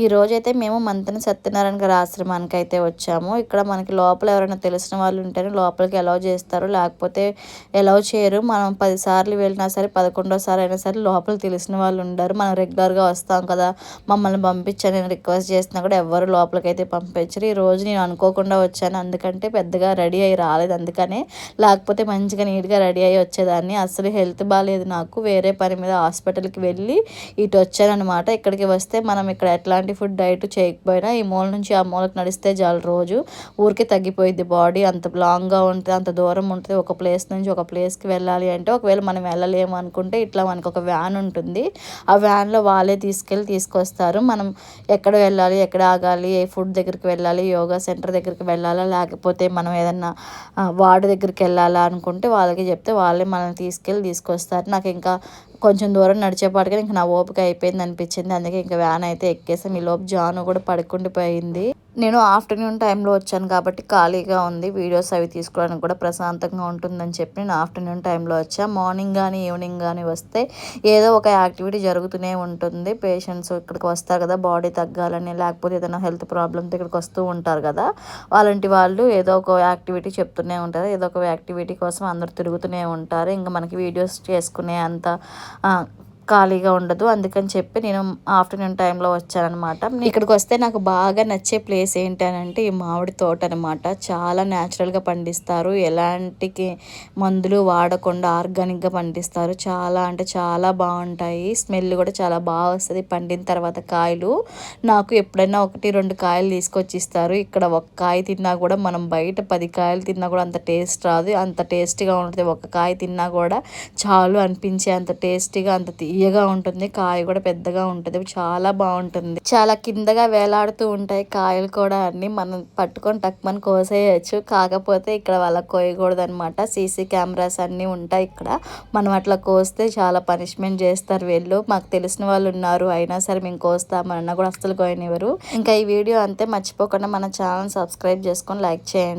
ఈ రోజైతే మేము మంతెన సత్యనారాయణ గారి ఆశ్రమానికి అయితే వచ్చాము. ఇక్కడ మనకి లోపల ఎవరైనా తెలిసిన వాళ్ళు ఉంటేనే లోపలికి అలౌ చేస్తారు, లేకపోతే అలౌ చేయరు. మనం 10 సార్లు వెళ్ళినా సరే 11వ అయినా సరే లోపల తెలిసిన వాళ్ళు ఉండరు. మనం రెగ్యులర్గా వస్తాం కదా, మమ్మల్ని పంపించని నేను రిక్వెస్ట్ చేసినా కూడా ఎవరు లోపలికైతే పంపించరు. ఈరోజు నేను అనుకోకుండా వచ్చాను, అందుకంటే పెద్దగా రెడీ అయ్యి రాలేదు, అందుకనే. లేకపోతే మంచిగా నీట్గా రెడీ అయ్యి వచ్చేదాన్ని. అసలు హెల్త్ బాగాలేదు నాకు, వేరే పని మీద హాస్పిటల్కి వెళ్ళి ఇటు వచ్చానమాట. ఇక్కడికి వస్తే మనం ఇక్కడ ఎట్లాంటి ఫుడ్ డైట్ చేయకపోయినా ఈ మూల నుంచి ఆ మూలకు నడిస్తే చాలు, రోజు ఊరికే తగ్గిపోయింది బాడీ. అంత లాంగ్గా ఉంటుంది, అంత దూరం ఉంటుంది. ఒక ప్లేస్ నుంచి ఒక ప్లేస్కి వెళ్ళాలి అంటే, ఒకవేళ మనం వెళ్ళలేము అనుకుంటే ఇట్లా మనకు ఒక వ్యాన్ ఉంటుంది. ఆ వ్యాన్లో వాళ్ళే తీసుకొస్తారు. మనం ఎక్కడ వెళ్ళాలి, ఎక్కడ ఆగాలి, ఏ ఫుడ్ దగ్గరికి వెళ్ళాలి, యోగా సెంటర్ దగ్గరికి వెళ్ళాలా, లేకపోతే మనం ఏదన్నా వార్డు దగ్గరికి వెళ్ళాలా అనుకుంటే వాళ్ళకి చెప్తే వాళ్ళే మనల్ని తీసుకొస్తారు. నాకు ఇంకా కొంచెం దూరం నడిచేపాటికి ఇంక నా ఓపిక అయిపోయింది అనిపించింది. అందుకే ఇంకా వ్యాన్ అయితే ఎక్కేసాం. ఈలోపు జాను కూడా పడుకుండిపోయింది. నేను ఆఫ్టర్నూన్ టైంలో వచ్చాను కాబట్టి ఖాళీగా ఉంది, వీడియోస్ అవి తీసుకోవడానికి కూడా ప్రశాంతంగా ఉంటుందని చెప్పి నేను ఆఫ్టర్నూన్ టైంలో వచ్చాను. మార్నింగ్ కానీ ఈవినింగ్ కానీ వస్తే ఏదో ఒక యాక్టివిటీ జరుగుతూనే ఉంటుంది. పేషెంట్స్ ఇక్కడికి వస్తారు కదా బాడీ తగ్గాలని, లేకపోతే ఏదైనా హెల్త్ ప్రాబ్లమ్తో ఇక్కడికి వస్తూ ఉంటారు కదా, అలాంటి వాళ్ళు ఏదో ఒక యాక్టివిటీ చెప్తూనే ఉంటారు. ఏదో ఒక యాక్టివిటీ కోసం అందరు తిరుగుతూనే ఉంటారు. ఇంకా మనకి వీడియోస్ చేసుకునే అంత ఖాళీగా ఉండదు. అందుకని చెప్పి నేను ఆఫ్టర్నూన్ టైంలో వచ్చానమాట. ఇక్కడికి వస్తే నాకు బాగా నచ్చే ప్లేస్ ఏంటనంటే ఈ మామిడి తోట అనమాట. చాలా న్యాచురల్గా పండిస్తారు, ఎలాంటి మందులు వాడకుండా ఆర్గానిక్గా పండిస్తారు. చాలా అంటే చాలా బాగుంటాయి. స్మెల్ కూడా చాలా బాగా వస్తుంది పండిన తర్వాత కాయలు. నాకు ఎప్పుడైనా 1-2 కాయలు తీసుకొచ్చి ఇస్తారు. ఇక్కడ ఒక కాయ తిన్నా కూడా మనం బయట 10 కాయలు తిన్నా కూడా అంత టేస్ట్ రాదు, అంత టేస్టీగా ఉంటుంది. ఒక కాయ తిన్నా కూడా చాలు అనిపించే అంత టేస్టీగా, అంత తీయగా ఉంటుంది. కాయ కూడా పెద్దగా ఉంటుంది, చాలా బాగుంటుంది. చాలా కిందగా వేలాడుతూ ఉంటాయి కాయలు కూడా. అన్ని మనం పట్టుకొని టక్మని కోసేయచ్చు. కాకపోతే ఇక్కడ వాళ్ళకి కోయకూడదు అనమాట. సీసీ కెమెరాస్ అన్నీ ఉంటాయి ఇక్కడ. మనం అట్లా కోస్తే చాలా పనిష్మెంట్ చేస్తారు వీళ్ళు. మాకు తెలిసిన వాళ్ళు ఉన్నారు, అయినా సరే మేము కోస్తామన్నా కూడా అస్సలు కోయనివ్వరు. ఇంకా ఈ వీడియో అంతే. మర్చిపోకుండా మన ఛానల్ సబ్స్క్రైబ్ చేసుకొని లైక్ చేయండి.